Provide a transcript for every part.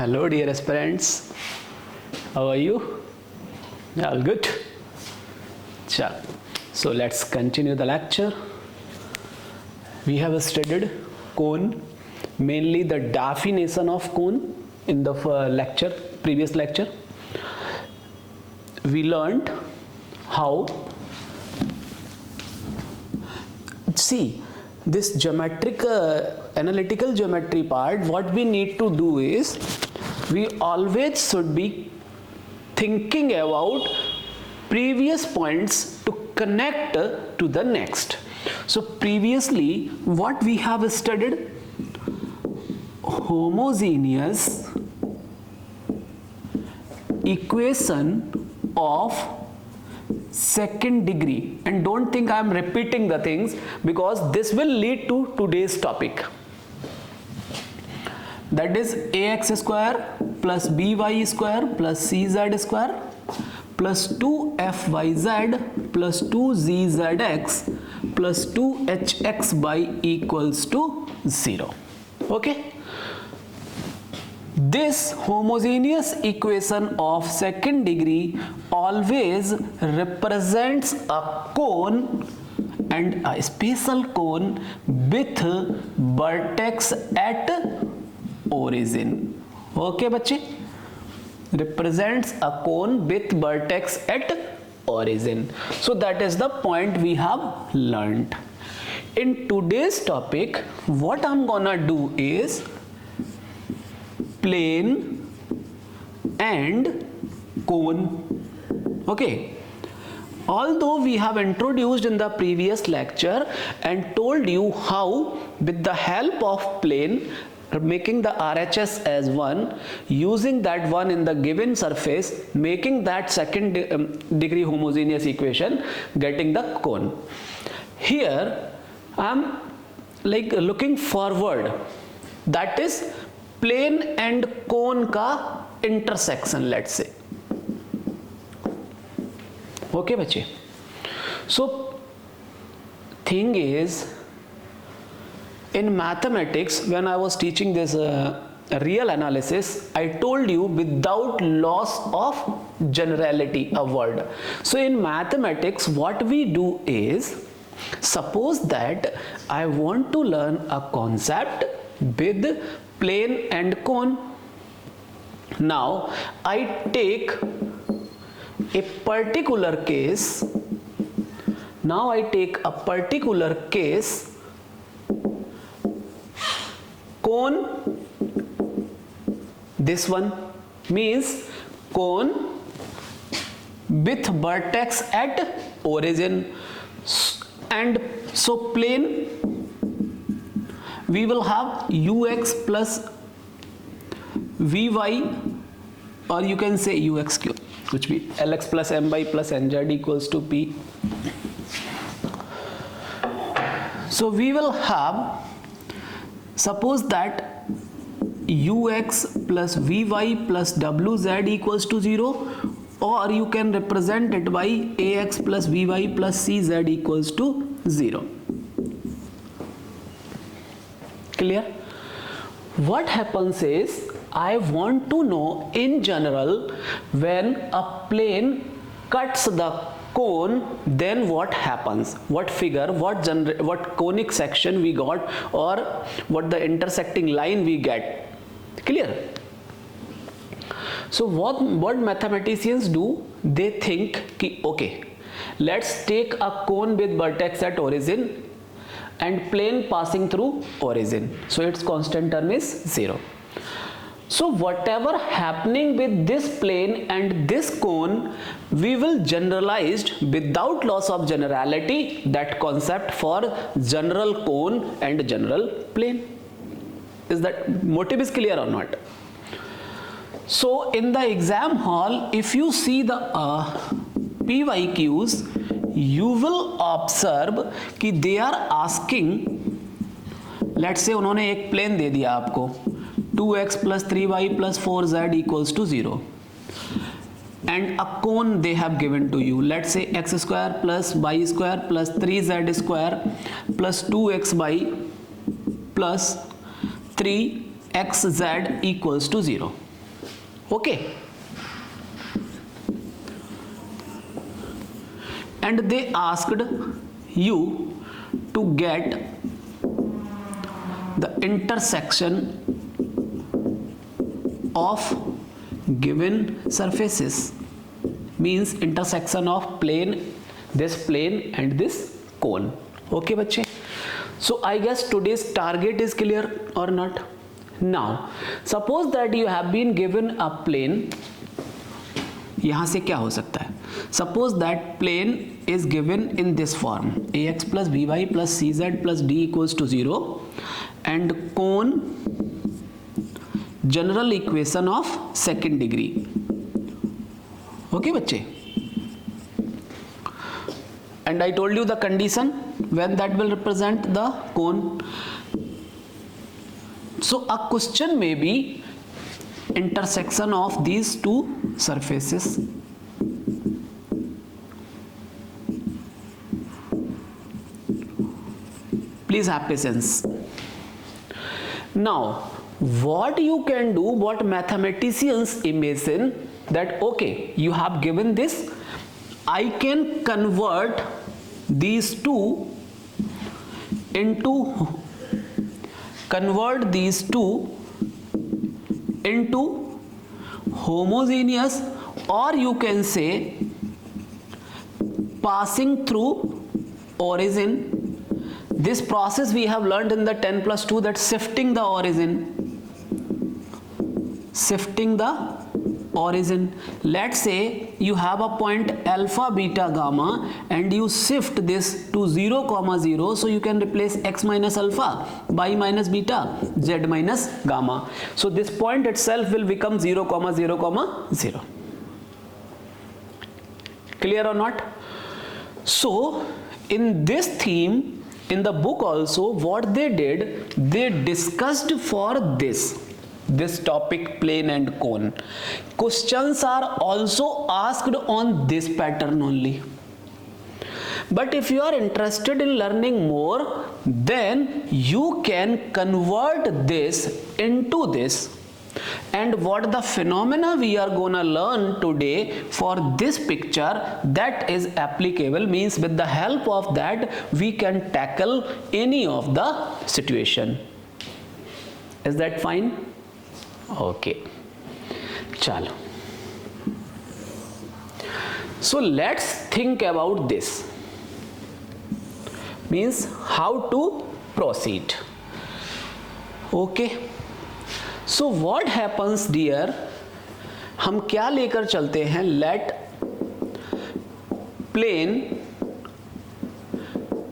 Hello dear aspirants, how are you? Yeah, all good? Chal. So let's continue the lecture. We have studied cone, mainly the definition of cone in the previous lecture. We learned how, see, this geometric analytical geometry part, what we need to do is we always should be thinking about previous points to connect to the next. So previously what we have studied, homogeneous equation of second degree, and don't think I am repeating the things because this will lead to today's topic, that is ax square plus by square plus cz square plus 2fyz plus 2gzx plus 2hx by equals to 0. Okay, this homogeneous equation of second degree always represents a cone and a special cone with vertex at origin. Okay बच्चे, represents a cone with vertex at origin. So that is the point we have learned. In today's topic, what I'm gonna do is plane and cone. Okay, although we have introduced in the previous lecture and told you how with the help of plane making the RHS as 1, using that one in the given surface, making that second degree homogeneous equation, getting the cone. Here I am like looking forward, that is plane and cone का intersection, let's say. Okay बच्चे, so thing is, in mathematics when I was teaching this real analysis, I told you without loss of generality a word. So in mathematics what we do is, suppose that I want to learn a concept with plane and cone. Now I take a particular case. Now I take a particular case, cone, this one means cone with vertex at origin, and so plane we will have ux plus vy, or you can say ux cube, which be lx plus my plus nz equals to p. So we will have, suppose that ux plus vy plus wz equals to 0, or you can represent it by ax plus vy plus cz equals to 0. Clear? What happens is, I want to know in general, when a plane cuts the cone, then what happens, what figure, what conic section we got, or what the intersecting line we get. Clear? So what mathematicians do, they think ki, okay, let's take a cone with vertex at origin and plane passing through origin, so its constant term is 0. So whatever happening with this plane and this cone, we will generalize without loss of generality that concept for general cone and general plane. Is that motive is clear or not? So in the exam hall, if you see the PYQs, you will observe कि they are asking, let's say उन्होंने एक plane दे दिया आपको 2x plus 3y plus 4z equals to 0, and a cone they have given to you, let's say x square plus y square plus 3z square plus 2xy plus 3xz equals to 0. Okay, and they asked you to get the intersection of given surfaces, means intersection of plane, this plane and this cone. Okay बच्चे, so I guess today's target is clear or not? Now suppose that you have been given a plane. यहाँ से क्या हो सकता है? Suppose that plane is given in this form, ax plus by plus cz plus d equals to 0, and cone general equation of second degree. Okay बच्चे, and I told you the condition when that will represent the cone. So a question may be intersection of these two surfaces. Please have patience. Now what you can do, what mathematicians imagine, that okay, you have given this, I can convert these two into homogeneous, or you can say passing through origin. This process we have learned in the 10 plus 2, that shifting the origin. Let's say you have a point alpha, beta, gamma, and you shift this to 0, 0, so you can replace x minus alpha, y minus beta, z minus gamma. So this point itself will become 0, 0, 0. Clear or not? So in this theme, in the book also, what they did, they discussed for this topic, plane and cone. Questions are also asked on this pattern only. But if you are interested in learning more, then you can convert this into this. And what the phenomena we are gonna learn today for this picture, that is applicable, means with the help of that we can tackle any of the situation. Is that fine? Okay, chalo. So let's think about this, means how to proceed. Okay, so what happens dear, हम क्या लेकर चलते हैं, let plane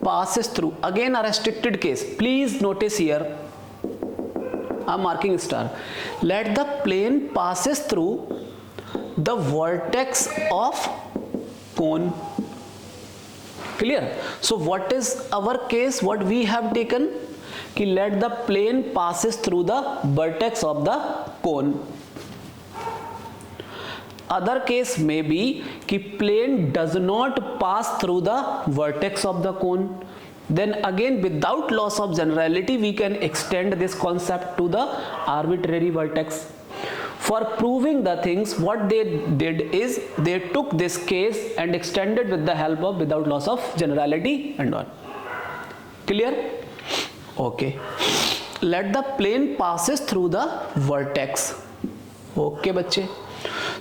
passes through, again a restricted case, please notice here I'm marking star. Let the plane passes through the vertex of cone. Clear? So what is our case, what we have taken, कि let the plane passes through the vertex of the cone. Other case may be कि plane does not pass through the vertex of the cone. Then again, without loss of generality, we can extend this concept to the arbitrary vertex. For proving the things, what they did is they took this case and extended with the help of without loss of generality and all. Clear? Okay. Let the plane passes through the vertex. Okay, बच्चे.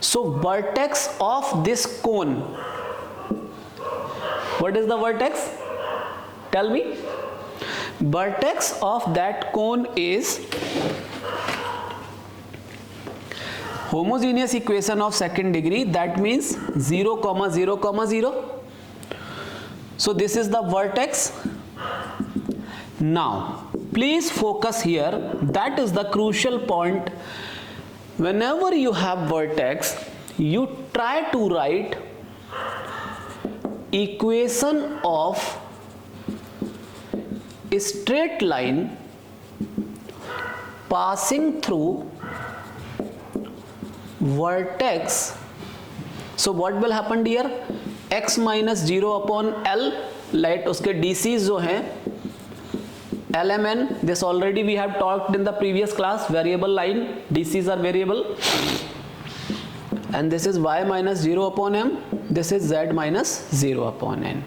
So vertex of this cone. What is the vertex? Tell me. Vertex of that cone is homogeneous equation of second degree, that means 0, 0, 0. So this is the vertex. Now please focus here, that is the crucial point. Whenever you have vertex, you try to write equation of a straight line passing through vertex. So what will happen dear? X minus 0 upon L, let उसके DCs जो हैं LMN, this already we have talked in the previous class, variable line, DCs are variable. and this is y minus 0 upon m, this is z minus 0 upon n.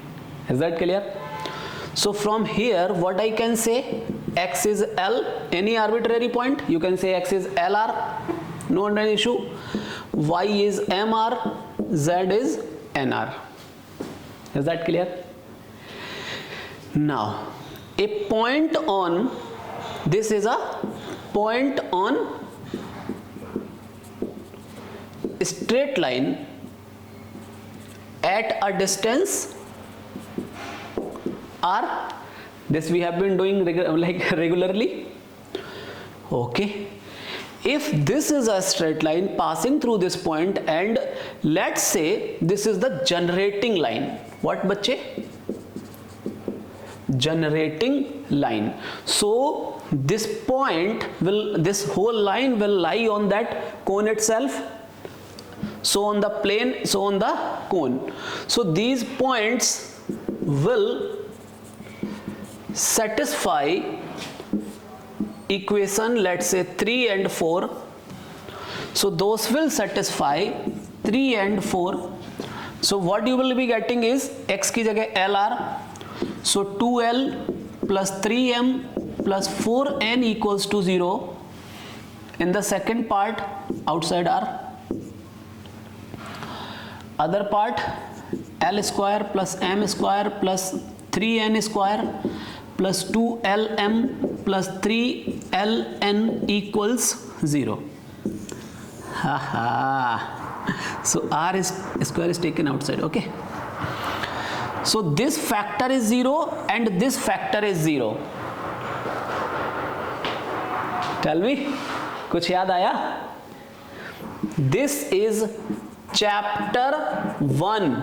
Is that clear? So from here what I can say, x is L, any arbitrary point, you can say x is LR, no issue, y is MR, z is NR. Is that clear? Now a point on, this is a point on straight line at a distance r, this we have been doing regularly. Okay, if this is a straight line passing through this point, and let's say this is the generating line. What बच्चे? Generating line. So this point will, this whole line will lie on that cone itself, so on the plane, so on the cone. So these points will satisfy equation, let's say 3 and 4. So those will satisfy 3 and 4. So what you will be getting is x की जगह LR, so 2L plus 3M plus 4N equals to 0. In the second part, outside R. Other part, L square plus M square plus 3N square plus 2LM plus 3LN equals 0. So R is square is taken outside. Okay. So this factor is 0 and this factor is 0. Tell me, कुछ याद आया? This is chapter 1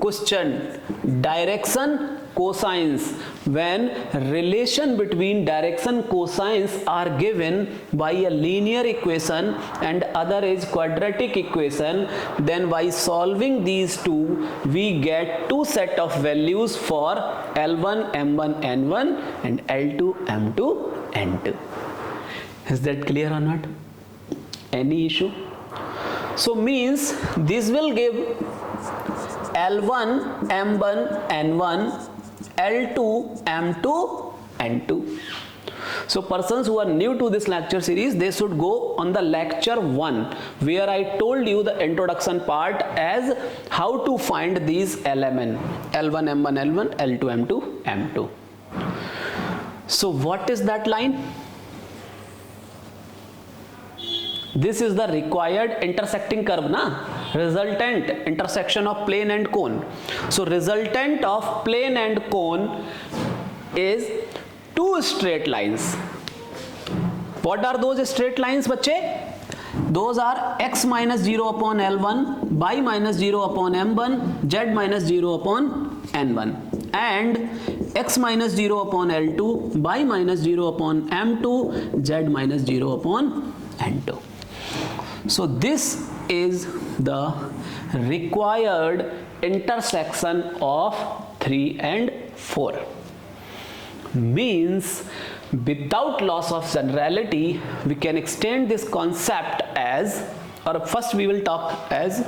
question, direction cosines, when relation between direction cosines are given by a linear equation and other is quadratic equation, then by solving these two we get two set of values for L1 M1 N1 and L2 M2 N2. Is that clear or not? Any issue? So means this will give L1 M1 N1, L2 M2 N2. So persons who are new to this lecture series, they should go on the lecture 1 where I told you the introduction part as how to find these LMN, L1 M1 L1, L2 M2 M2. So what is that line? This is the required intersecting curve, na? Resultant intersection of plane and cone. So resultant of plane and cone is two straight lines. What are those straight lines, बच्चे? Those are x minus 0 upon L1, y minus 0 upon M1, z minus 0 upon N1, and x minus 0 upon L2, y minus 0 upon M2, z minus 0 upon N2. So this is the required intersection of 3 and 4. Means without loss of generality we can extend this concept as, or first we will talk as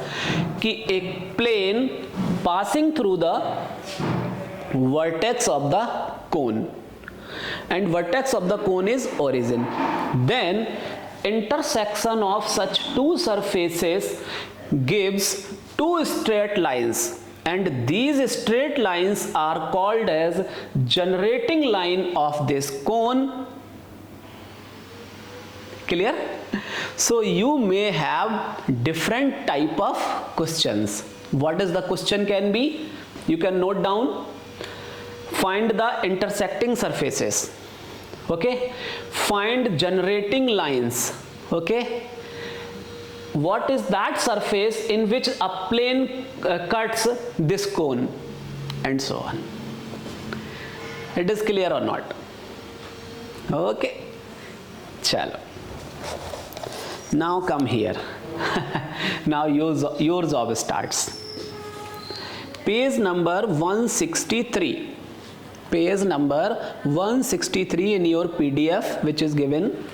कि एक plane passing through the vertex of the cone, and vertex of the cone is origin. Then intersection of such two surfaces gives two straight lines, and these straight lines are called as generating line of this cone. Clear? So you may have different type of questions. What is the question can be? You can note down. Find the intersecting surfaces. Okay, find generating lines. Okay, what is that surface in which a plane cuts this cone, and so on. It is clear or not? Okay, chalo. Now come here. Now your job starts. Page number 163. Page number 163 in your PDF, which is given.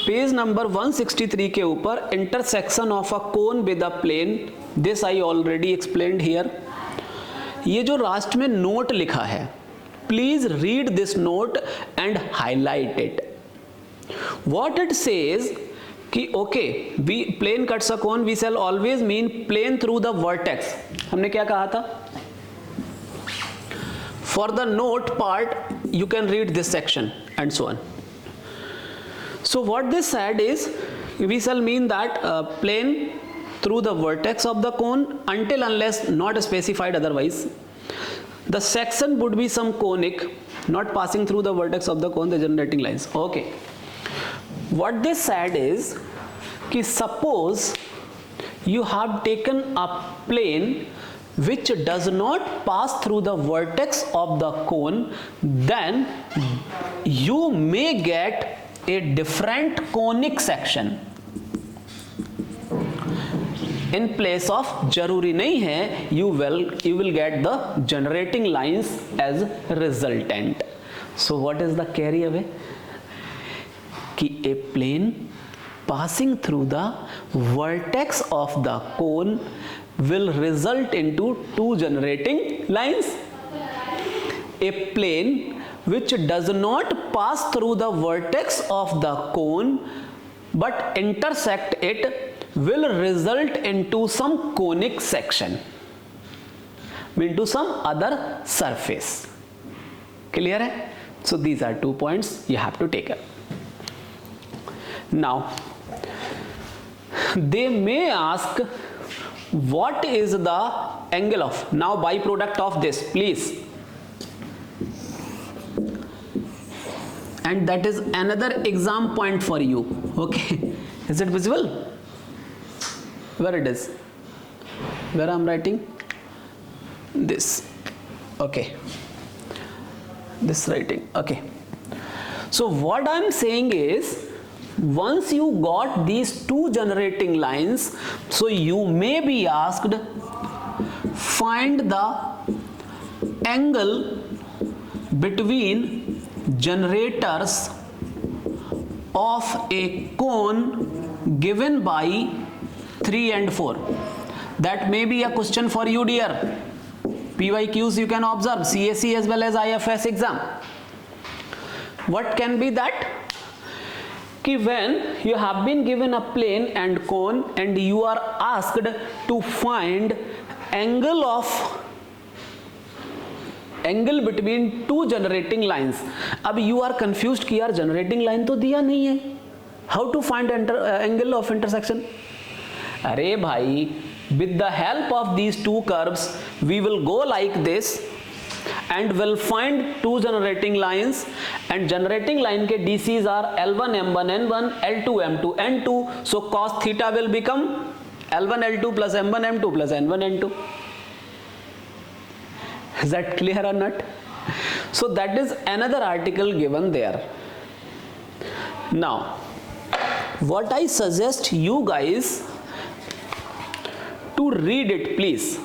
Page number 163 के ऊपर intersection of a cone with a plane, this I already explained here. ये जो last में note लिखा है, please read this note and highlight it. What it says कि okay we plane cuts a cone, we shall always mean plane through the vertex. हमने क्या कहा था? For the note part you can read this section and so on. So what this said is we shall mean that plane through the vertex of the cone until unless not specified otherwise. The section would be some conic not passing through the vertex of the cone, the generating lines. Okay. What this said is कि suppose you have taken a plane which does not pass through the vertex of the cone, then you may get a different conic section in place of, जरूरी नहीं है, you will get the generating lines as resultant. So what is the carry away? कि a plane passing through the vertex of the cone will result into two generating lines. A plane which does not pass through the vertex of the cone but intersect it will result into some conic section, into some other surface. Clear hai? So these are 2 points you have to take up. Now they may ask what is the angle of, now byproduct of this, please. And that is another exam point for you. Okay, is it visible? Where it is? Where I'm writing? This. Okay, this writing. Okay, so what I'm saying is, once you got these two generating lines, so you may be asked find the angle between generators of a cone given by 3 and 4. That may be a question for you, dear. PYQs you can observe, CAC as well as IFS exam. What can be that? कि when you have been given a plane and cone and you are asked to find angle between two generating lines. अब you are confused कि यार generating line तो दिया नहीं है, how to find angle of intersection? अरे भाई, with the help of these two curves we will go like this and will find two generating lines, and generating line के DCs are L1 M1 N1, L2 M2 N2, so cos theta will become L1 L2 plus M1 M2 plus N1 N2. Is that clear or not? So that is another article given there. Now what I suggest you guys to read it, please.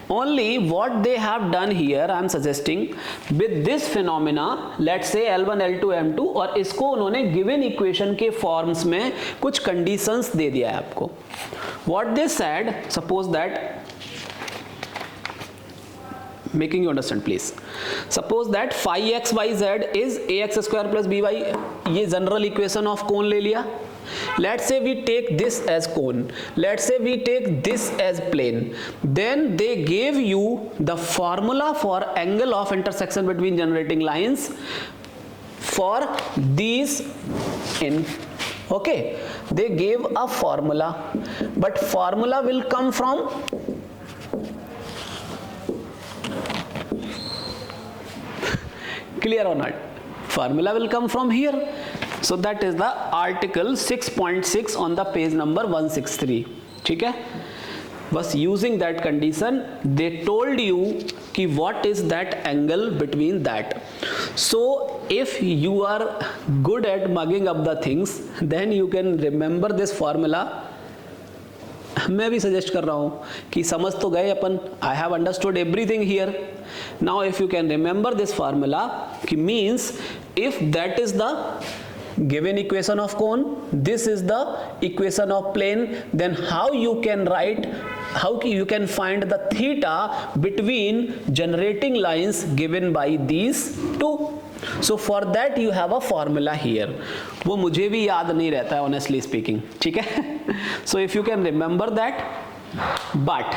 Only what they have done here I am suggesting, with this phenomena, let's say L1 L2 M2, और इसको उन्होंने given equation के forms में कुछ conditions दे दिया है आपको. What they said, suppose that, making you understand please, suppose that phi x y z is ax square plus by, ये general equation of cone ले लिया. Let's say we take this as cone, let's say we take this as plane, then they gave you the formula for angle of intersection between generating lines for these in, okay, they gave a formula, but formula will come from clear or not? Formula will come from here. So that is the article 6.6 on the page number 163. ठीक है? बस using that condition they told you कि what is that angle between that. So if you are good at mugging up the things, then you can remember this formula. मैं भी suggest कर रहा हूँ कि समझ तो गए अपन, I have understood everything here. Now if you can remember this formula, कि means if that is the given equation of cone, this is the equation of plane, then how you can find the theta between generating lines given by these two. So for that you have a formula here. वो मुझे भी याद नहीं रहता है honestly speaking, ठीक है? So if you can remember that, but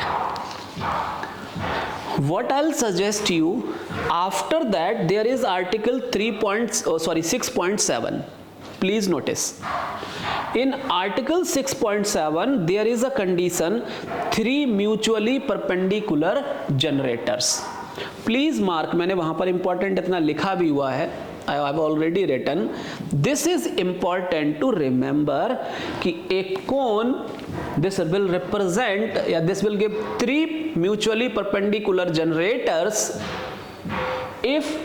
what I'll suggest you, after that there is article 6.7. Please notice, in article 6.7 there is a condition, 3 mutually perpendicular generators. Please mark, मैंने वहां पर important इतना लिखा भी हुआ है, I have already written. This is important to remember कि एक cone, this will represent, this will give 3 mutually perpendicular generators if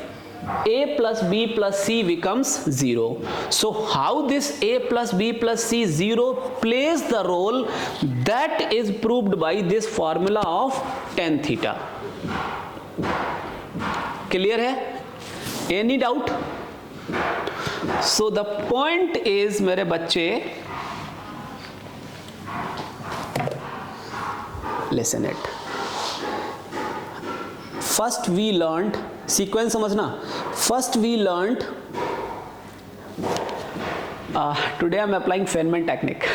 A plus B plus C becomes 0. So how this A plus B plus C 0 plays the role, that is proved by this formula of tan theta. Clear है? Any doubt? So the point is मेरे बच्चे, listen it. First we learned, sequence समझना. First we learned, today I'm applying Feynman technique.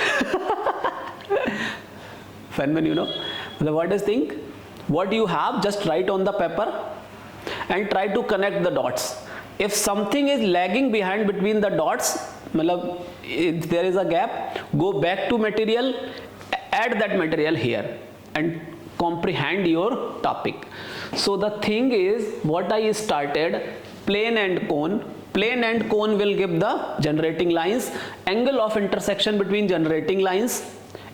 Feynman, you know, what is thing? What you have, just write on the paper and try to connect the dots. If something is lagging behind between the dots, मतलब if there is a gap, go back to material, add that material here and comprehend your topic. So the thing is, what I started, plane and cone. Plane and cone will give the generating lines, angle of intersection between generating lines.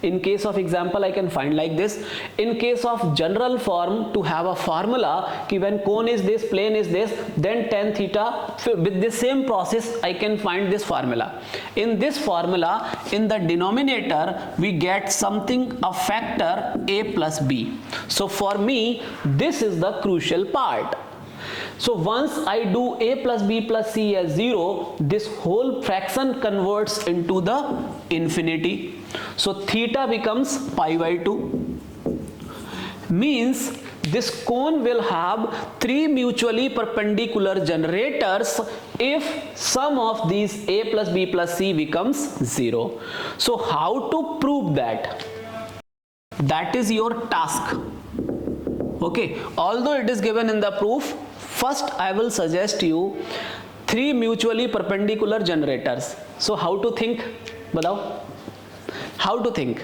In case of example, I can find like this. In case of general form, to have a formula कि when cone is this, plane is this, then tan theta, with the same process I can find this formula. In this formula, in the denominator we get something, a factor a plus b. So for me this is the crucial part. So once I do a plus b plus c as 0, this whole fraction converts into the infinity. So theta becomes pi by 2. Means this cone will have 3 mutually perpendicular generators if sum of these a plus b plus c becomes 0. So how to prove that? That is your task. Okay, although it is given in the proof, first I will suggest you 3 mutually perpendicular generators. So how to think? बताओ, how to think?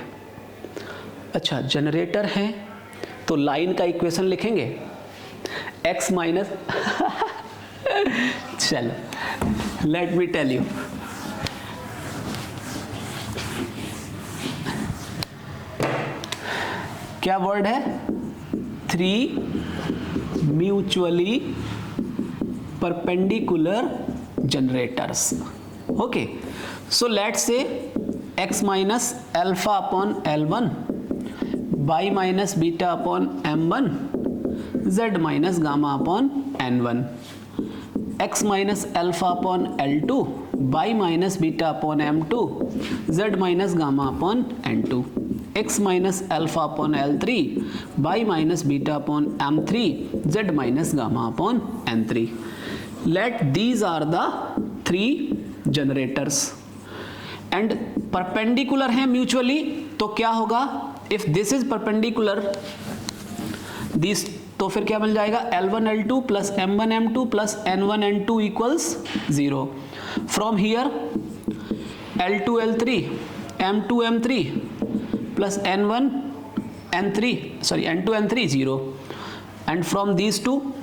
अच्छा, generator है तो line का equation लिखेंगे x minus चलो, let me tell you. क्या word है? 3 mutually perpendicular generators. Okay, so let's say x minus alpha upon L1, y minus beta upon M1, z minus gamma upon N1, x minus alpha upon L2, y minus beta upon M2, z minus gamma upon N2, x minus alpha upon L3, y minus beta upon M3, z minus gamma upon N3. Let these are the 3 generators and perpendicular है mutually, तो क्या होगा? If this is perpendicular, these, तो फिर क्या मिल जाएगा? L1 L2 plus M1 M2 plus N1 N2 equals 0. From here L2 L3, M2 M3 plus N1 N3, sorry, N2 N3 0, and from these two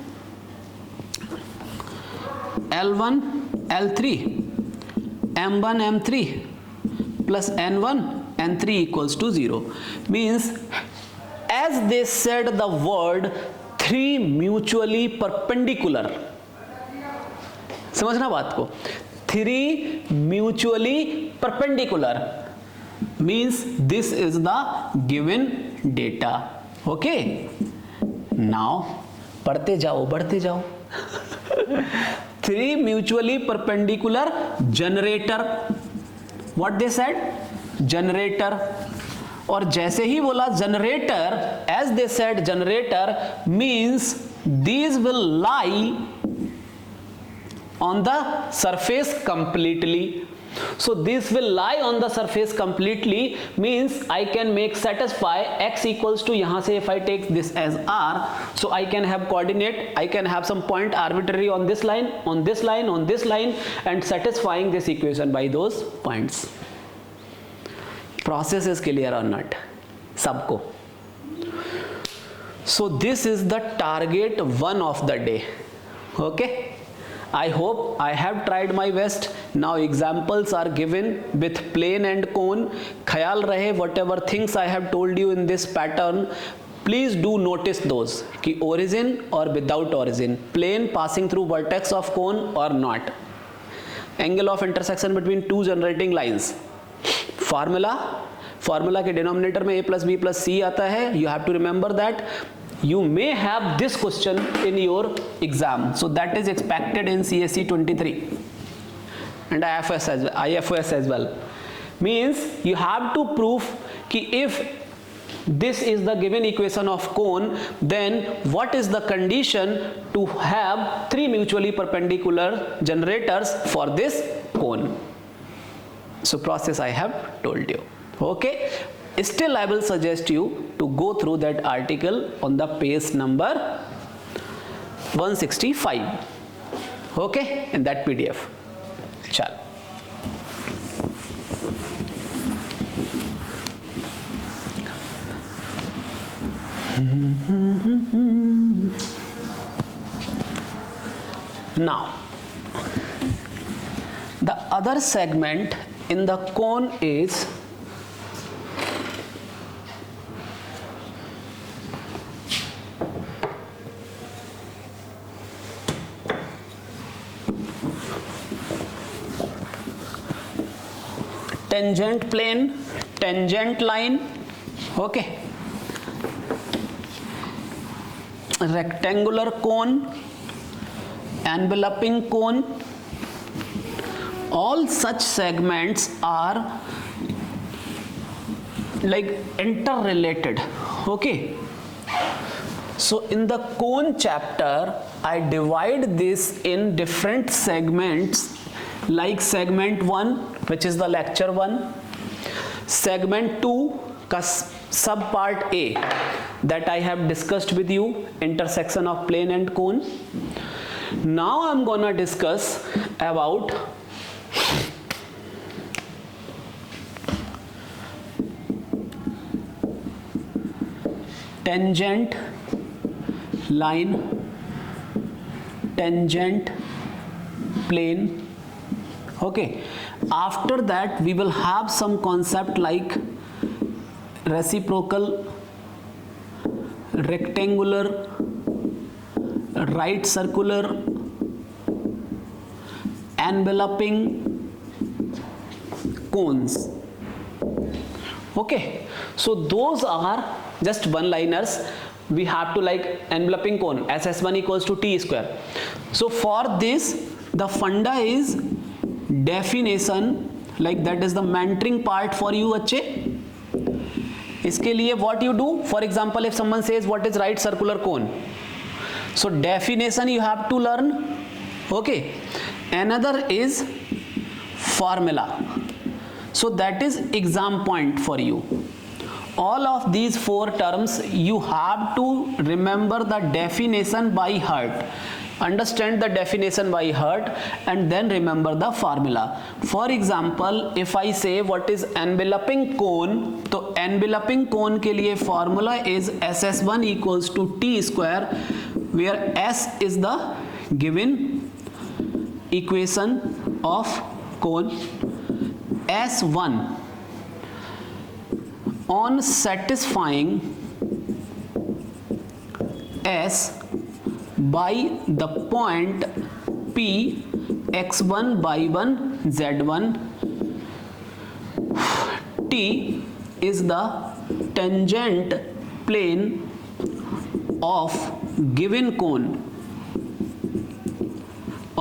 L1 L3, M1 M3 plus N1 N3 equals to 0. Means as they said the word 3 mutually perpendicular, समझना बात को, 3 mutually perpendicular means this is the given data. Okay, now पढ़ते जाओ, बढ़ते जाओ. 3 mutually perpendicular generator. What they said? Generator. और जैसे ही बोला generator, as they said generator means these will lie on the surface completely. So this will lie on the surface completely means I can make satisfy x equals to, यहाँ से if I take this as r, so I can have coordinate, I can have some point arbitrary on this line, on this line, on this line, and satisfying this equation by those points. Process is clear or not? सबको. So this is the target 1 of the day. Okay. I hope I have tried my best. Now examples are given with plane and cone. ख्याल रहे whatever things I have told you in this pattern, please do notice those कि origin or without origin, plane passing through vertex of cone or not, angle of intersection between two generating lines, formula के denominator में a plus b plus c आता है. You have to remember that. You may have this question in your exam, so that is expected in CSE 23 and IFOS as well. Means you have to prove कि if this is the given equation of cone, then what is the condition to have 3 mutually perpendicular generators for this cone. So process I have told you. Okay. Still I will suggest you to go through that article on the page number 165. Okay, in that PDF. Chal. Now the other segment in the cone is tangent plane, tangent line. Okay. Rectangular cone, enveloping cone. All such segments are like interrelated. Okay. So in the cone chapter, I divide this in different segments, like segment 1, which is the lecture 1, segment 2 का sub part A that I have discussed with you, intersection of plane and cone. Now I'm gonna discuss about tangent line, tangent plane. Okay. After that we will have some concept like reciprocal, rectangular, right circular, enveloping cones. Okay, so those are just one liners. We have to like enveloping cone, SS1 equals to t square. So for this the funda is definition, like that is the mentoring part for you बच्चे. इसके लिए what you do, for example if someone says what is right circular cone, so definition you have to learn. Okay. Another is formula, so that is exam point for you. All of these 4 terms you have to remember the definition by heart. Understand the definition by heart and then remember the formula. For example, if I say what is enveloping cone, तो enveloping cone के लिए formula is SS1 equals to t square, where S is the given equation of cone. S1 on satisfying S by the point P x1 y1 z1, T is the tangent plane of given cone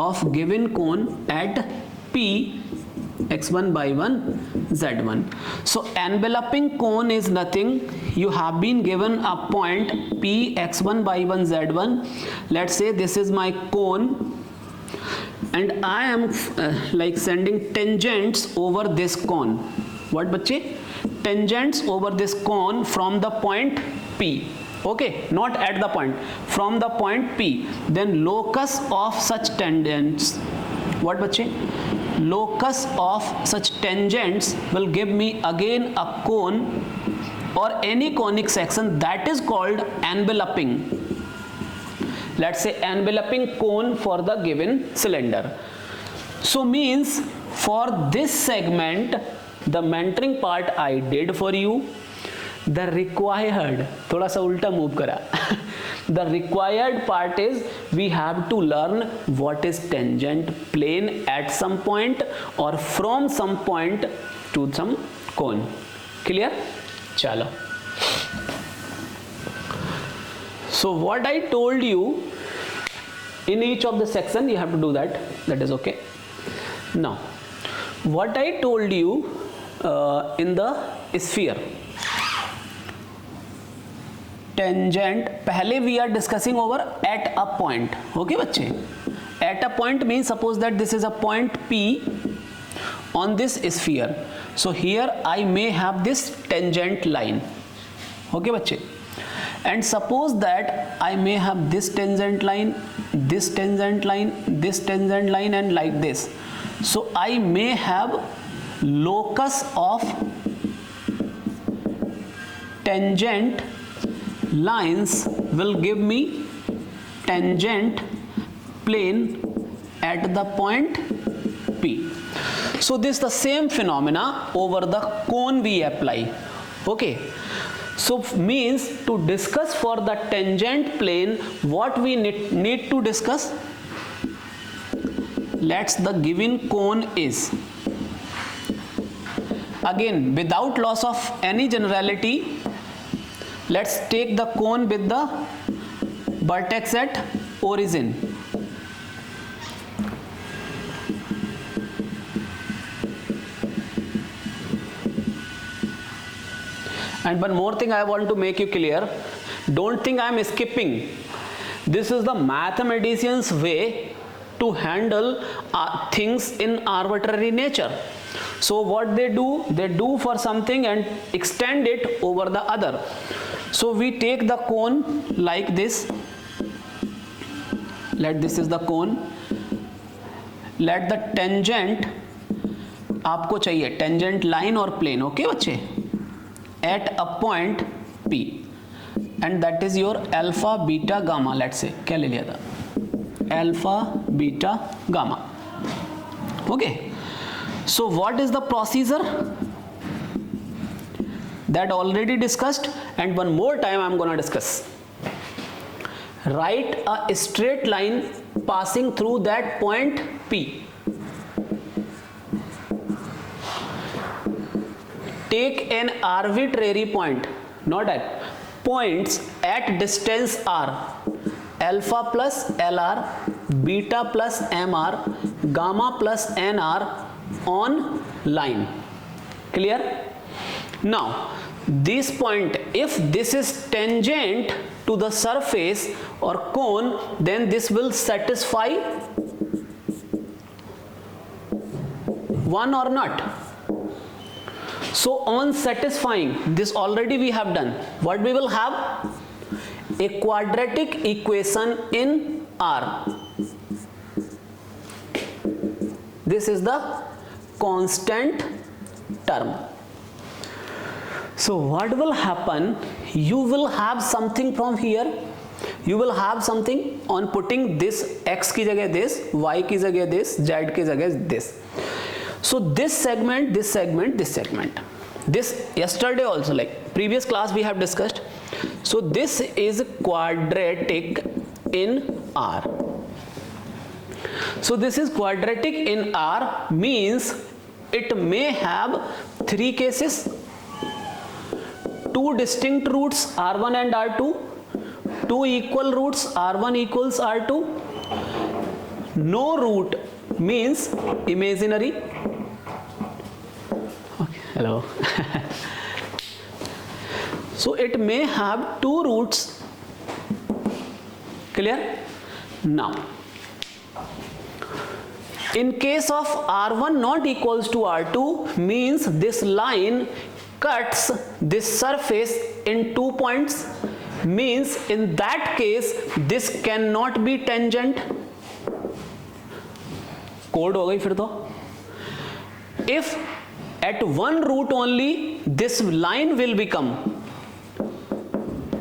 of given cone at P x1 by 1 z1. So enveloping cone is nothing. You have been given a point P x1 by 1 z1. Let's say this is my cone and I am like sending tangents over this cone. What बच्चे? Tangents over this cone from the point P. Okay, not at the point, from the point P. Then locus of such tangents, what बच्चे? Locus of such tangents will give me again a cone or any conic section that is called enveloping. Let's say enveloping cone for the given cylinder. So means for this segment, the mentoring part I did for you. The required, थोड़ा सा उल्टा move करा. The required part is we have to learn what is tangent plane at some point or from some point to some cone. Clear? चलो. So what I told you in each of the section you have to do that. That is okay. Now, what I told you in the sphere. Tangent पहले we are discussing over at a point. Okay बच्चे, at a point means suppose that this is a point P on this sphere. So here I may have this tangent line. Okay बच्चे, and suppose that I may have this tangent line, this tangent line, this tangent line, and like this. So I may have locus of tangent lines will give me tangent plane at the point P. So this is the same phenomena over the cone we apply. Okay, so means to discuss for the tangent plane what we need to discuss. Let's the given cone is, again without loss of any generality, let's take the cone with the vertex at origin. And one more thing I want to make you clear. Don't think I am skipping. This is the mathematician's way to handle things in arbitrary nature. So what they do for something and extend it over the other. So we take the cone like this. Let this is the cone. Let the tangent आपको चाहिए tangent line और plane. Okay बच्चे? At a point P, and that is your alpha, beta, gamma. Let's say क्या ले लिया था? Alpha, beta, gamma. Okay. So what is the procedure? That already discussed, and one more time I am gonna discuss. Write a straight line passing through that point P. Take an arbitrary point, not at points at distance r. Alpha plus Lr, beta plus Mr, gamma plus Nr on line. Clear? Now this point, if this is tangent to the surface or cone, then this will satisfy one or not. So on satisfying this, already we have done. What we will have? A quadratic equation in R. This is the constant term. So what will happen? You will have something from here. You will have something on putting this x की जगह this, y की जगह this, z की जगह this. So this segment, this segment, this segment. This yesterday also, like previous class we have discussed. So this is quadratic in R. So this is quadratic in R means it may have three cases, two distinct roots R1 and R2, two equal roots R1 equals R2, no root means imaginary. Okay, hello. So it may have two roots. Clear? Now in case of r1 not equals to r2 means this line cuts this surface in 2 points, means in that case this cannot be tangent. Code हो गई फिर तो. If at one root only this line will become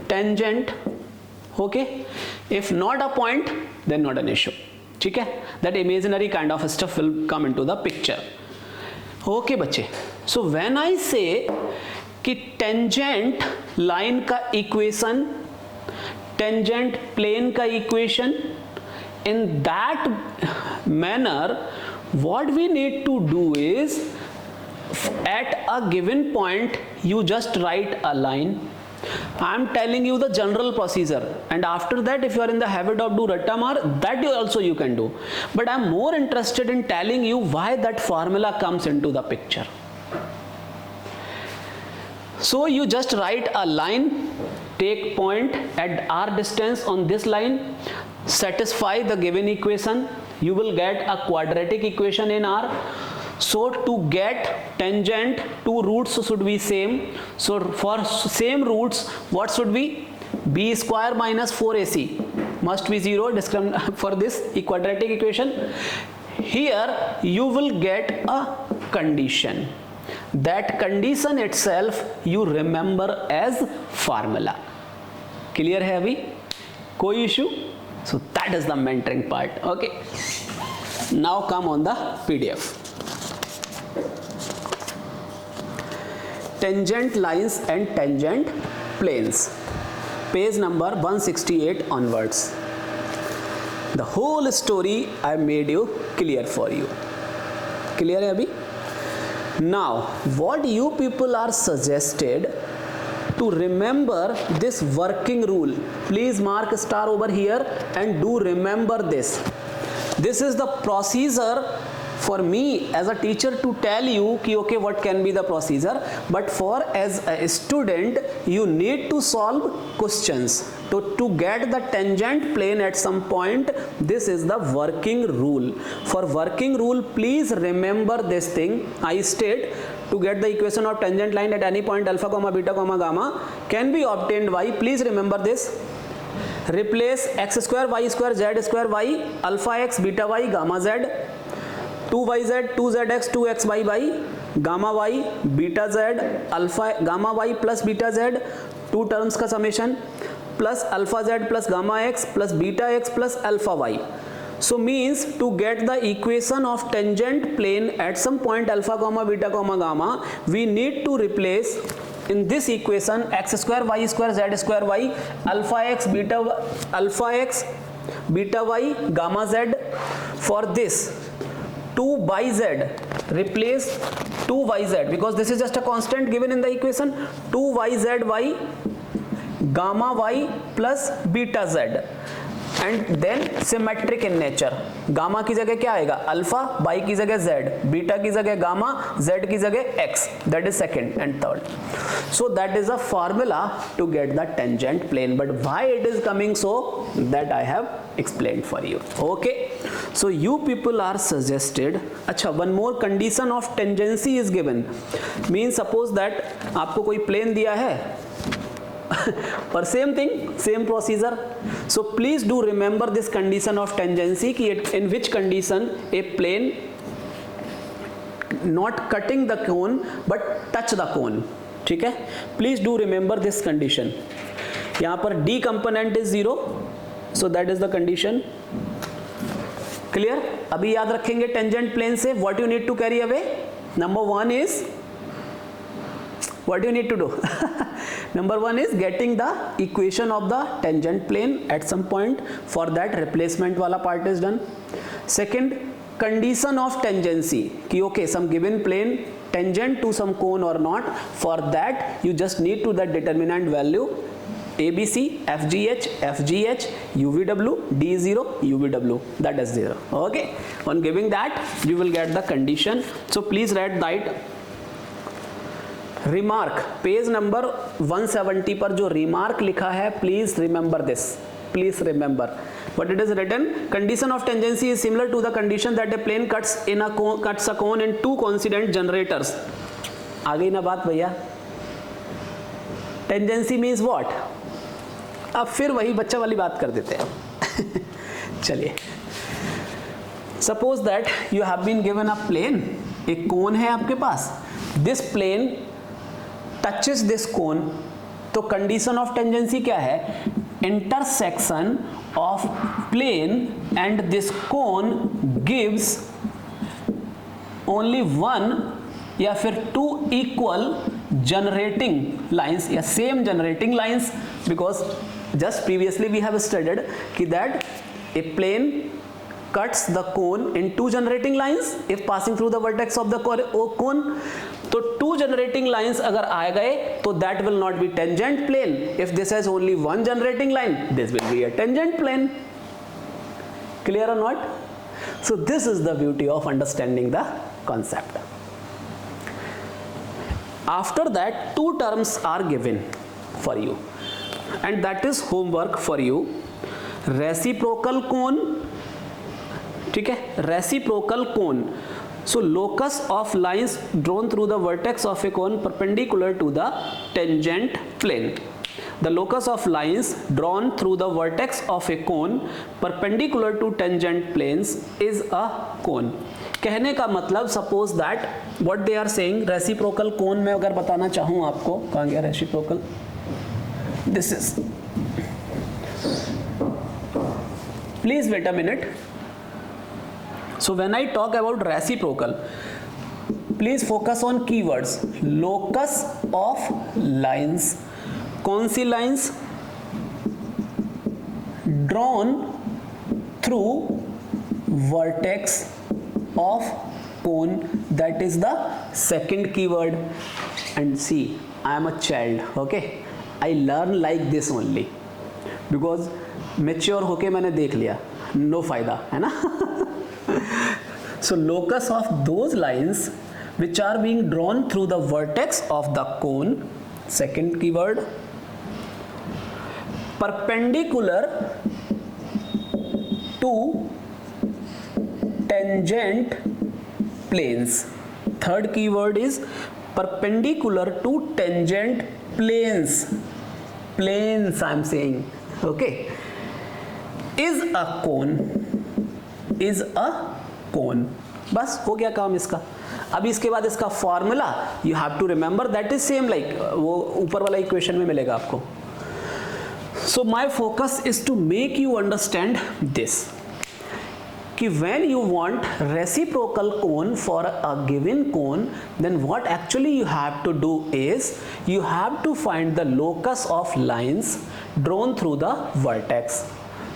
tangent, okay, if not a point then not an issue. ठीक है, that imaginary kind of stuff will come into the picture. Okay बच्चे, so when I say कि tangent line का equation, tangent plane का equation, in that manner what we need to do is at a given point you just write a line. I am telling you the general procedure, and after that if you are in the habit of do Rattamar, that also you can do, but I am more interested in telling you why that formula comes into the picture. So you just write a line, take point at r distance on this line, satisfy the given equation, you will get a quadratic equation in r. So to get tangent, two roots should be same. So for same roots, what should be? B square minus 4ac must be 0 for this quadratic equation. Here you will get a condition. That condition itself you remember as formula. Clear है अभी? कोई issue? So that is the mentoring part. Okay. Now come on the PDF. Tangent lines and tangent planes, page number 168 onwards. The whole story I made you clear for you. Clear है अभी? Now what you people are suggested to remember this working rule. Please mark star over here and do remember this. This is the procedure for me as a teacher to tell you कि okay what can be the procedure, but for as a student you need to solve questions to get the tangent plane at some point. This is the working rule. For working rule please remember this thing. I state to get the equation of tangent line at any point alpha comma beta comma gamma can be obtained by, please remember this, replace x square y square z square y alpha x beta y gamma z, 2yz 2zx 2xy by gamma y beta z alpha gamma y plus beta z, two terms का summation plus alpha z plus gamma x plus beta x plus alpha y. So means to get the equation of tangent plane at some point alpha comma beta comma gamma, we need to replace in this equation x square y square z square y alpha x beta y gamma z. For this 2yz replace 2yz because this is just a constant given in the equation, 2yzy gamma y plus beta z, and then symmetric in nature. Gamma की जगह क्या आएगा? Alpha, y की जगह z, beta की जगह gamma, z की जगह x. That is second and third. So that is a formula to get the tangent plane, but why it is coming so, that I have explained for you. Okay, so you people are suggested. अच्छा, one more condition of tangency is given. Means suppose that आपको कोई plane दिया है पर same thing, same procedure. So please do remember this condition of tangency कि in which condition a plane not cutting the cone but touch the cone. ठीक है, please do remember this condition. यहाँ पर d component is 0, so that is the condition. Clear? अभी याद रखेंगे tangent plane से what you need to carry away. Number one is what you need to do. Number one is getting the equation of the tangent plane at some point. For that replacement वाला part is done. Second, condition of tangency कि okay some given plane tangent to some cone or not. For that you just need to the determinant value ABC, FGH, FGH, UVW, D0, UVW, that is 0. Okay, on giving that you will get the condition. So please write that. Remark page number 170 पर जो remark लिखा है, please remember this, please remember what it is written. Condition of tangency is similar to the condition that a plane cuts a cone in two coincident generators. आ गई ना बात भैया? Tangency means what? अब फिर वही बच्चा वाली बात कर देते हैं चलिए, suppose that you have been given a plane, एक कोन है आपके पास, this plane touches this cone, तो कंडीशन ऑफ टेंजेंसी क्या है? Intersection of plane and this cone gives only one या फिर टू इक्वल जनरेटिंग लाइन्स या same generating lines, because just previously we have studied कि that a plane cuts the cone in two generating lines if passing through the vertex of the cone. तो two generating lines अगर आ गए तो that will not be tangent plane. If this has only one generating line, this will be a tangent plane. Clear or not? So this is the beauty of understanding the concept. After that, two terms are given for you, and that is homework for you. Reciprocal cone, ठीक है, reciprocal cone. So locus of lines drawn through the vertex of a cone perpendicular to the tangent plane. The locus of lines drawn through the vertex of a cone perpendicular to tangent planes is a cone. कहने का मतलब, suppose that what they are saying, reciprocal cone में अगर बताना चाहूं आपको, कहां गया reciprocal, this is, please wait a minute. So when I talk about reciprocal, please focus on keywords. Locus of lines, कौन सी lines? Drawn through vertex of cone, that is the second keyword. And see, I am a child, okay? I learn like this only, because mature होके मैंने देख लिया, no फायदा है ना. So locus of those lines which are being drawn through the vertex of the cone, second keyword. Perpendicular to tangent planes, third keyword is perpendicular to tangent planes, planes I am saying, okay, is a cone, is a cone. बस हो गया काम इसका. अभी इसके बाद इसका formula you have to remember, that is same like वो ऊपर वाला इक्वेशन में मिलेगा आपको. So my focus is to make you understand this कि when you want reciprocal cone for a given cone, then what actually you have to do is you have to find the locus of lines drawn through the vertex.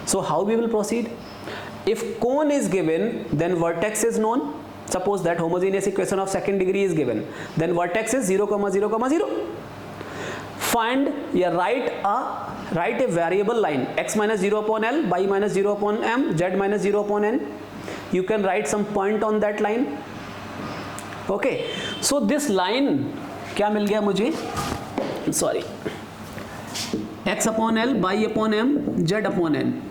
So how we will proceed? If cone is given, then vertex is known. Suppose that homogeneous equation of second degree is given, then vertex is 0, 0, 0. Find या write a variable line, x minus 0 upon L, y minus 0 upon M, z minus 0 upon N. You can write some point on that line. Okay. So this line क्या मिल गया मुझे? Sorry. x upon L, y upon M, z upon N.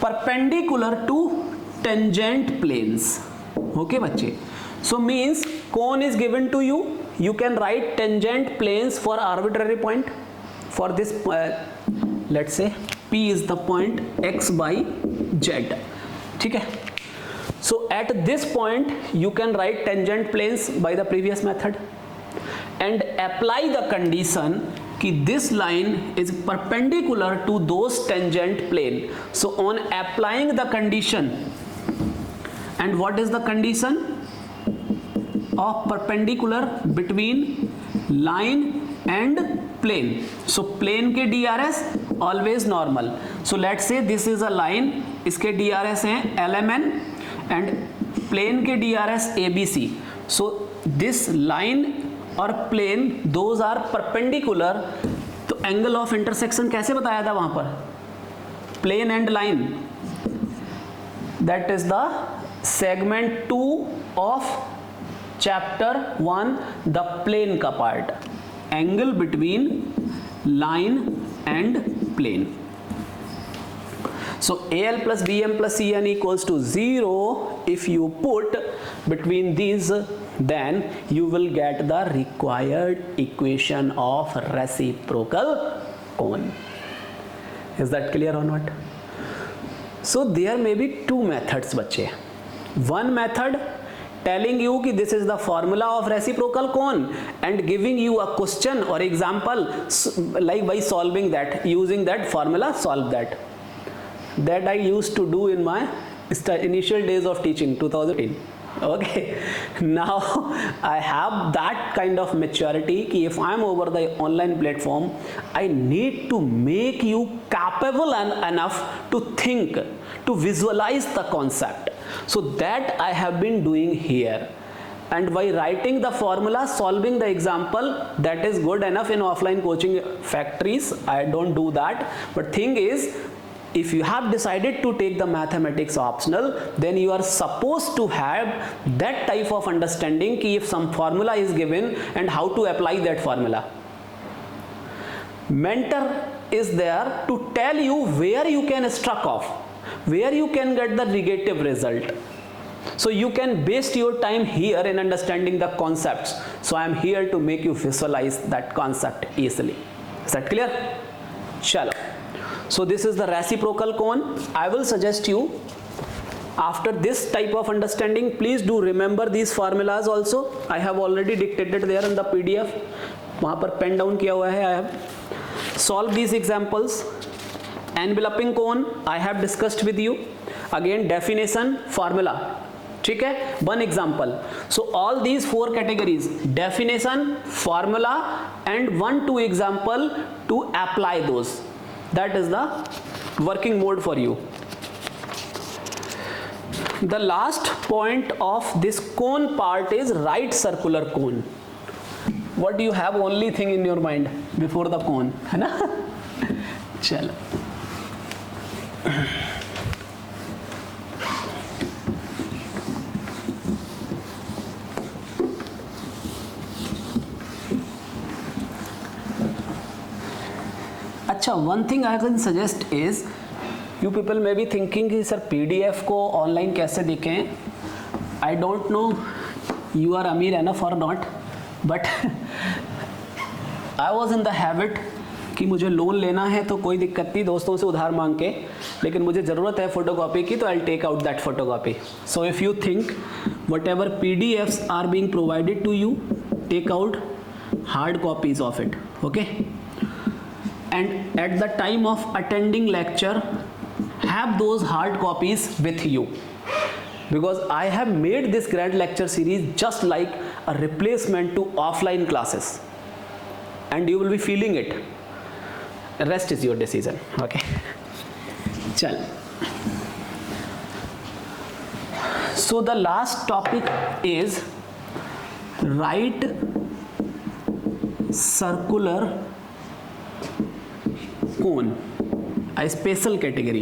Perpendicular to tangent planes. Okay बच्चे, so means cone is given to you, you can write tangent planes for arbitrary point. For this let's say P is the point x by z, ठीक है. So at this point you can write tangent planes by the previous method and apply the condition कि this line is perpendicular to those tangent plane. So on applying the condition, and what is the condition of perpendicular between line and plane? So plane के DRS always normal. So let's say this is a line, इसके DRS हैं LMN and plane के DRS ABC. So this line और plane those are perpendicular, तो angle of intersection कैसे बताया था वहां पर, plane and line, that is the segment 2 of chapter 1, the plane का part, angle between line and plane. So AL plus BM plus CN equals to 0. If you put between these, then you will get the required equation of reciprocal cone. Is that clear or not? So there may be two methods बच्चे. One method telling you कि this is the formula of reciprocal cone and giving you a question or example like by solving that, using that formula solve that. That I used to do in my initial days of teaching 2018. Okay, now I have that kind of maturity कि if I am over the online platform, I need to make you capable enough to think, to visualize the concept. So that I have been doing here. And by writing the formula, solving the example, that is good enough in offline coaching factories. I don't do that. But thing is, if you have decided to take the mathematics optional, then you are supposed to have that type of understanding कि if some formula is given and how to apply that formula. Mentor is there to tell you where you can struck off, where you can get the negative result. So you can waste your time here in understanding the concepts. So I am here to make you visualize that concept easily. Is that clear? Chalo. So this is the reciprocal cone. I will suggest you, after this type of understanding, please do remember these formulas also. I have already dictated there in the PDF. वहाँ पर pen down किया हुआ है. I have solved these examples. Enveloping cone I have discussed with you. Again definition, formula. ठीक है, one example. So all these 4 categories, definition, formula and 1-2 example to apply those. That is the working mode for you. The last point of this cone part is right circular cone. What do you have only thing in your mind before the cone, है ना? चलो. अच्छा, one thing I can suggest is, you people may be thinking कि sir PDF को online कैसे देखें. I don't know you are अमीर enough और नॉट, but I was in the habit कि मुझे लोन लेना है तो कोई दिक्कत नहीं, दोस्तों से उधार मांग के, लेकिन मुझे ज़रूरत है फोटोकॉपी की, तो I take out that photocopy. So if you think whatever PDFs are being provided to you, take out hard copies of it. Okay, and at the time of attending lecture have those hard copies with you, because I have made this grand lecture series just like a replacement to offline classes, and you will be feeling it. The rest is your decision. Okay, chal. So the last topic is right circular cone, a special category.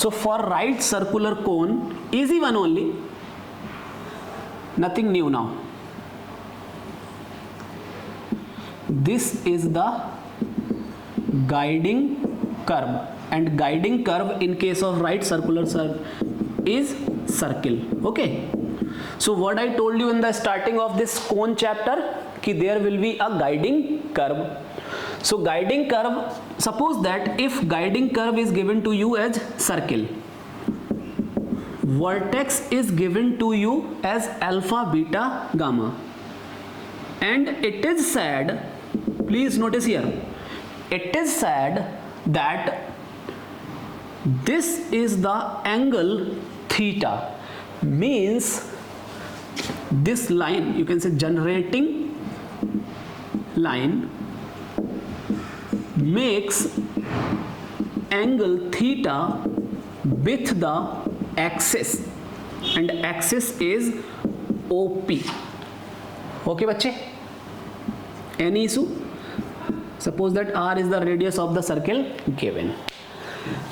So for right circular cone, easy one only, nothing new now. This is the guiding curve, and guiding curve in case of right circular is circle. Okay, so what I told you in the starting of this cone chapter, कि there will be a guiding curve. So guiding curve, suppose that if guiding curve is given to you as circle, vertex is given to you as alpha, beta, gamma, and it is said, please notice here, it is said that this is the angle theta, means this line, you can say generating line, makes angle theta with the axis, and axis is OP. Okay बच्चे, any issue? Suppose that r is the radius of the circle given.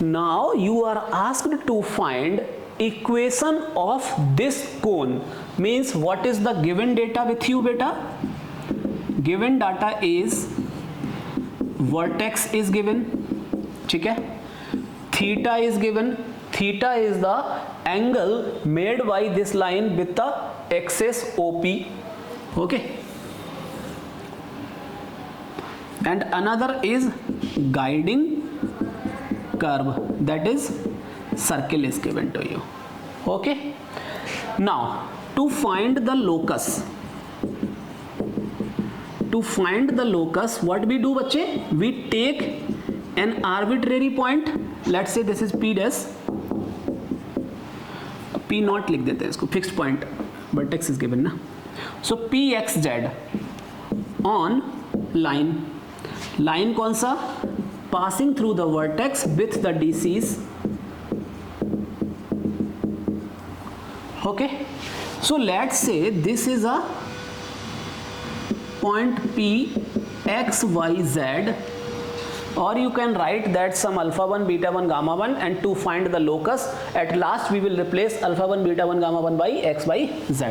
Now you are asked to find equation of this cone. Means what is the given data with you beta? Given data is vertex is given, ठीक है, theta is given. Theta is the angle made by this line with the axis OP. Okay. And another is guiding curve, that is circle is given to you. Okay. Now to find the locus, what we do बच्चे? We take an arbitrary point. Let's say this is P dash, P naught लिख देते हैं इसको, fixed point, vertex is given ना. So P x z on line कौन सा? Passing through the vertex with the DCs. Okay, so let's say this is a point P x y z, or you can write that some alpha 1 beta 1 gamma 1, and to find the locus at last we will replace alpha 1 beta 1 gamma 1 by x by z.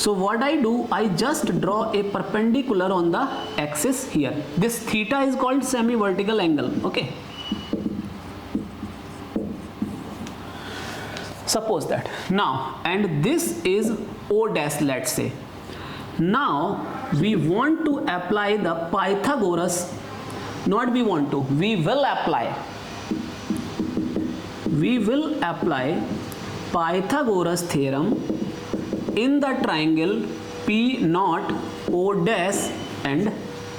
So what I do, I just draw a perpendicular on the axis here. This theta is called semi vertical angle. Okay, suppose that now, and this is O dash, let's say. Now we want to apply the Pythagoras, not we want to, we will apply Pythagoras theorem in the triangle P naught O dash and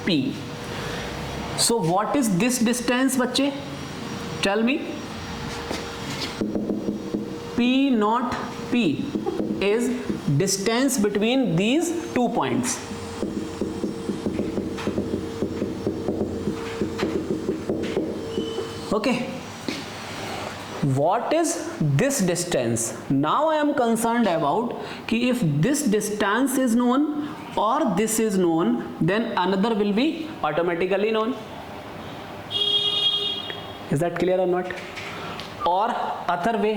P. So what is this distance बच्चे? Tell me. P naught P is distance between these 2 points. Okay, what is this distance? Now I am concerned about कि if this distance is known or this is known, then another will be automatically known. Is that clear or not? Or other way,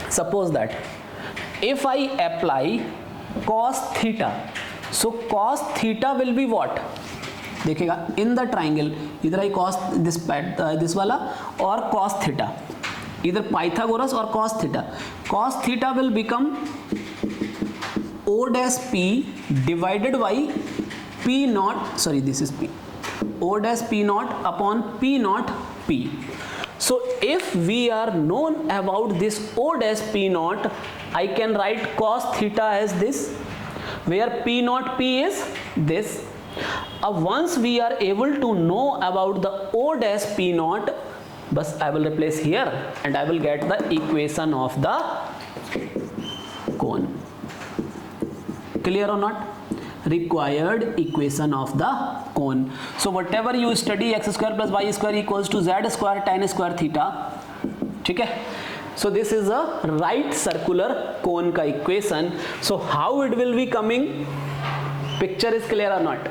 suppose that if I apply cos theta, so cos theta will be what? देखिएगा in the triangle, either I cos this वाला or cos theta, either Pythagoras or cos theta. Cos theta will become O dash P divided by P naught, sorry this is P, O dash P naught upon P naught P. So if we are known about this O dash P naught, I can write cos theta as this, where P naught P is this. Once we are able to know about the O dash P naught, bas I will replace here and I will get the equation of the cone. Clear or not? Required equation of the cone. So whatever you study, x square plus y square equals to z square tan square theta, ठीक है? So this is a right circular cone का equation. So how it will be coming? Picture is clear or not?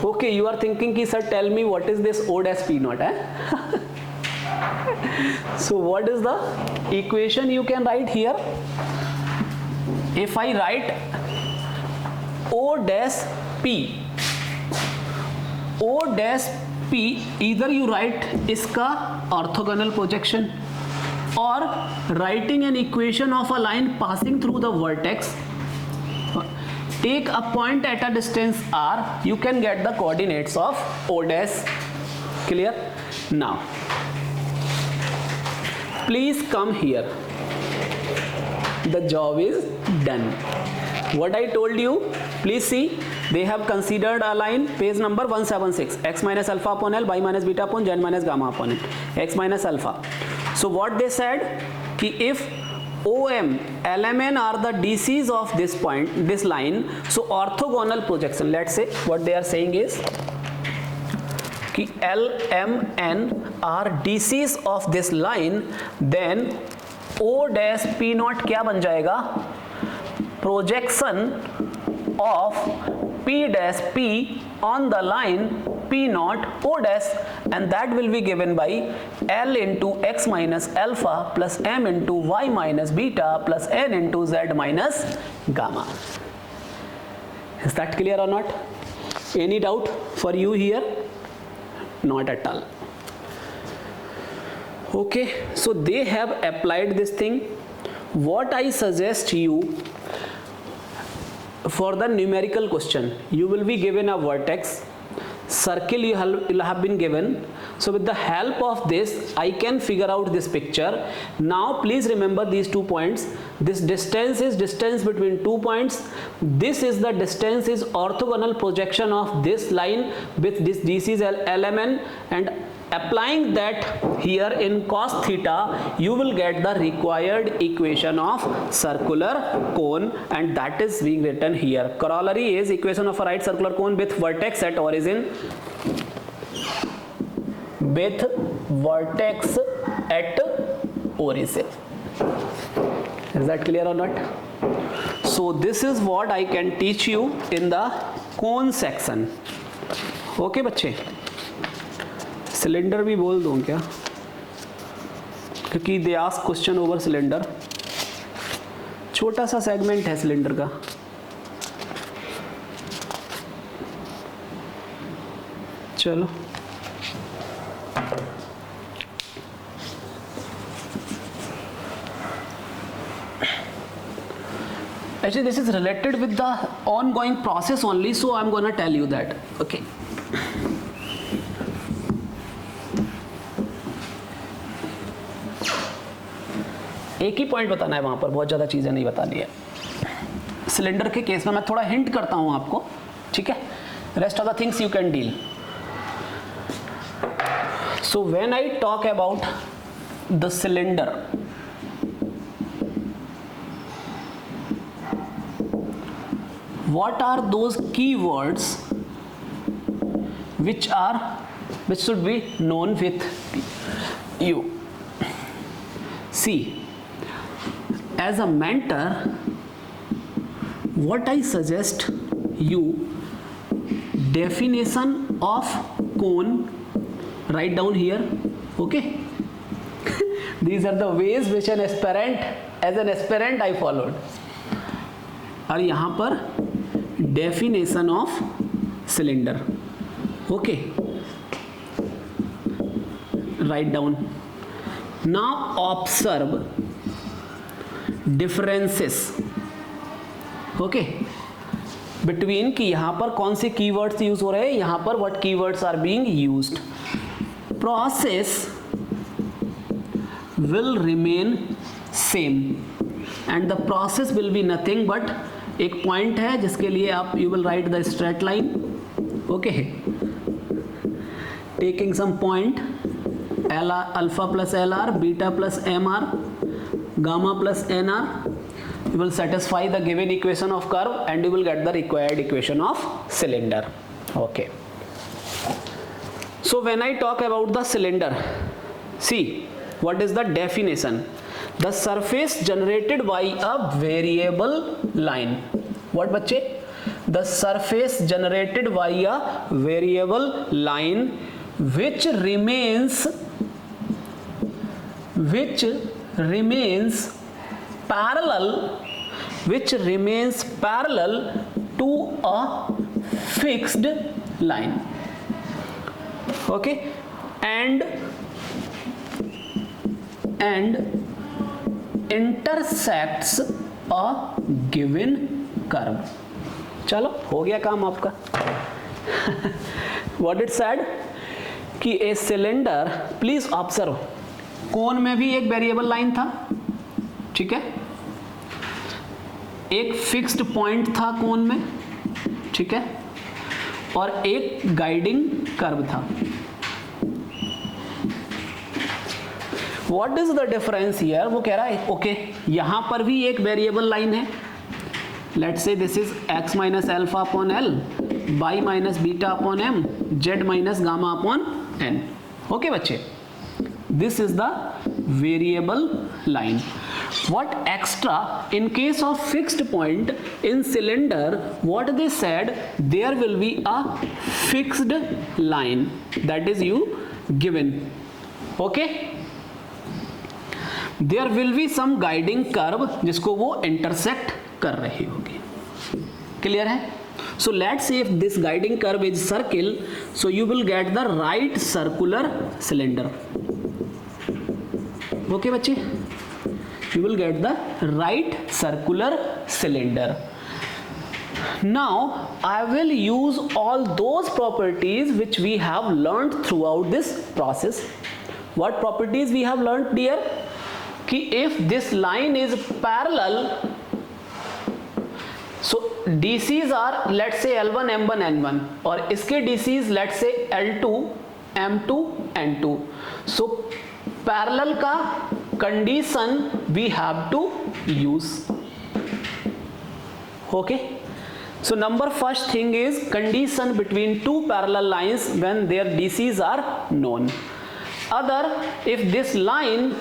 Okay, you are thinking कि sir tell me what is this O dash P naught, eh? So what is the equation you can write here? If I write O dash P, O dash P, either you write इसका orthogonal projection or writing an equation of a line passing through the vertex. Take a point at a distance r, you can get the coordinates of O dash. Clear? Now please come here. The job is done. What I told you, please see, they have considered a line, page number 176, x minus alpha upon L, y minus beta upon z minus gamma upon N, x minus alpha. So what they said, कि if OM, LMN are the DCs of this point, this line, so orthogonal projection, let's say what they are saying is कि LMN are DCs of this line, then O dash P not क्या बन जाएगा, projection of P dash P on the line P naught O dash, and that will be given by L into x minus alpha plus m into y minus beta plus n into z minus gamma. Is that clear or not? Any doubt for you here? Not at all. Okay, so they have applied this thing. What I suggest you, for the numerical question, you will be given a vertex, circle you have been given. So with the help of this I can figure out this picture. Now please remember these 2 points. This distance is distance between 2 points. This is the distance is orthogonal projection of this line with this is LMN, and applying that here in cos theta you will get the required equation of circular cone, and that is being written here. Corollary is equation of a right circular cone with vertex at origin, with vertex at origin. Is that clear or not? So this is what I can teach you in the cone section. Okay बच्चे, cylinder भी बोल दूं क्या, क्योंकि they ask question over cylinder, छोटा सा segment है cylinder का. चलो actually this is related with the ongoing process only, so I'm gonna tell you that. Okay, एक ही पॉइंट बताना है वहां पर, बहुत ज़्यादा चीज़ें नहीं बतानी है. सिलेंडर के केस में मैं थोड़ा हिंट करता हूं आपको, ठीक है, rest of the things you can deal. So when I talk about the cylinder, what are those keywords which should be known with you? See, as a mentor, what I suggest you, definition of cone, write down here. Okay. These are the ways which as an aspirant I followed. और यहाँ पर definition of cylinder. Okay, write down. Now observe differences. Okay, between कि यहाँ पर कौन से keywords use हो रहे हैं, यहाँ पर what keywords are being used. Process will remain same and the process will be nothing but एक पॉइंट है जिसके लिए आप you will write the straight line. Okay, taking some point L R, alpha plus L R, beta plus M R, gamma plus N R, you will satisfy the given equation of curve and you will get the required equation of cylinder. Okay, so when I talk about the cylinder, see what is the definition. The surface generated by a variable line. What बच्चे? The surface generated by a variable line which remains parallel to a fixed line. Okay, and intersects a given curve. चलो हो गया काम आपका. What it said कि a cylinder, please observe, कोन में भी एक वेरिएबल लाइन था, ठीक है, एक फिक्स्ड पॉइंट था कोन में, ठीक है, और एक गाइडिंग कर्व था. What is the difference here? वो कह रहा है ओके, यहां पर भी एक वेरिएबल लाइन है. Let's say this is x minus alpha upon L, y minus beta upon M, z minus gamma upon N. Okay बच्चे, this is the variable line. What extra in case of fixed point in cylinder, what they said, there will be a fixed line that is you given. Okay, there will be some guiding curve जिसको वो intersect कर रही होगी. Clear है? So let's say if this guiding curve is circle, so you will get the right circular cylinder. Okay बच्चे, you will get the right circular cylinder. Now I will use all those properties which we have learned throughout this process. What properties we have learned, dear? कि if this line is parallel, so DCs are let's say L1, M1, N1 और इसके DCs let's say L2, M2, N2. So parallel का condition we have to use. Okay. So number first thing is condition between two parallel lines when their DCs are known. Other, if this line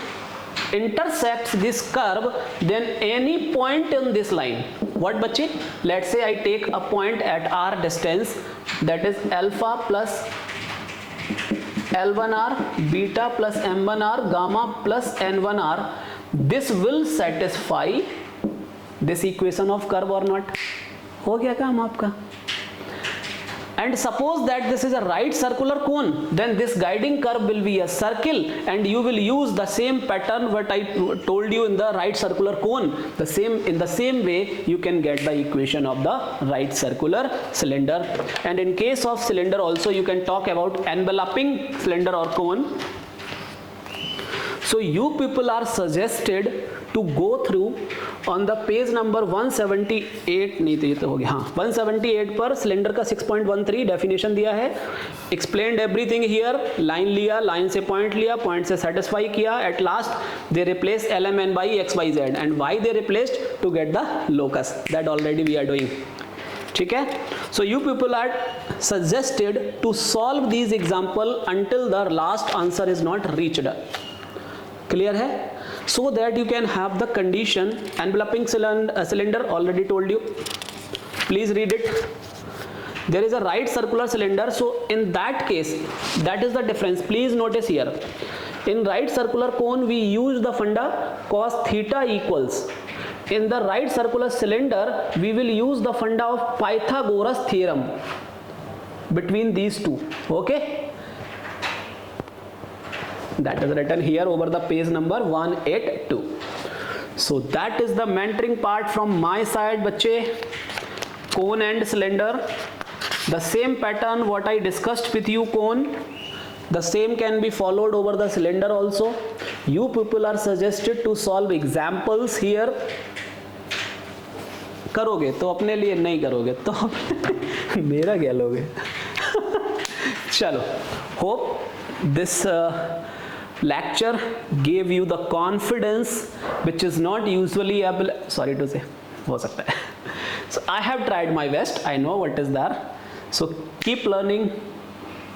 intersects this curve, then any point in this line, what बच्चे, let's say I take a point at r distance, that is alpha plus L1r, beta plus M1r, gamma plus N1r. This will satisfy this equation of curve or not? हो गया काम आपका. And suppose that this is a right circular cone, then this guiding curve will be a circle, and you will use the same pattern what I told you in the right circular cone. In the same way you can get the equation of the right circular cylinder. And in case of cylinder also you can talk about enveloping cylinder or cone. So you people are suggested to go through on the page number 178, नहीं तो ये तो हो गया, हाँ 178 पर cylinder का 6.13 definition दिया है, एक्सप्लेन्ड एवरीथिंग हियर, लाइन लिया, लाइन से पॉइंट लिया, पॉइंट से सेटिस्फाई किया, at last they replace LMN by XYZ and why they replaced to get the locus, that already we are doing. ठीक है, so you people are suggested to solve these example until the last answer is not reached. Clear है? So that you can have the condition enveloping cylinder, already told you, please read it. There is a right circular cylinder, so in that case, that is the difference. Please notice here, in right circular cone we use the funda cos theta equals. In the right circular cylinder we will use the funda of Pythagoras theorem between these two. Okay, that is written here over the page number 182. So that is the mentoring part from my side बच्चे. Cone and cylinder, the same pattern what I discussed with you cone, the same can be followed over the cylinder also. You people are suggested to solve examples here. करोगे तो अपने लिए, नहीं करोगे तो मेरा क्या लोगे. चलो, hope this lecture gave you the confidence which is not usually able, sorry to say, हो सकता है. So I have tried my best, I know what is there. So keep learning,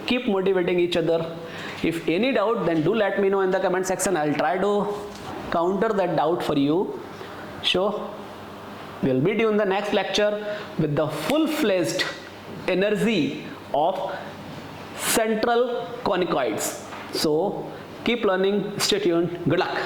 keep motivating each other. If any doubt, then do let me know in the comment section. I'll try to counter that doubt for you. So we'll meet you in the next lecture with the full-fledged energy of central conicoids. So keep learning, stay tuned, good luck.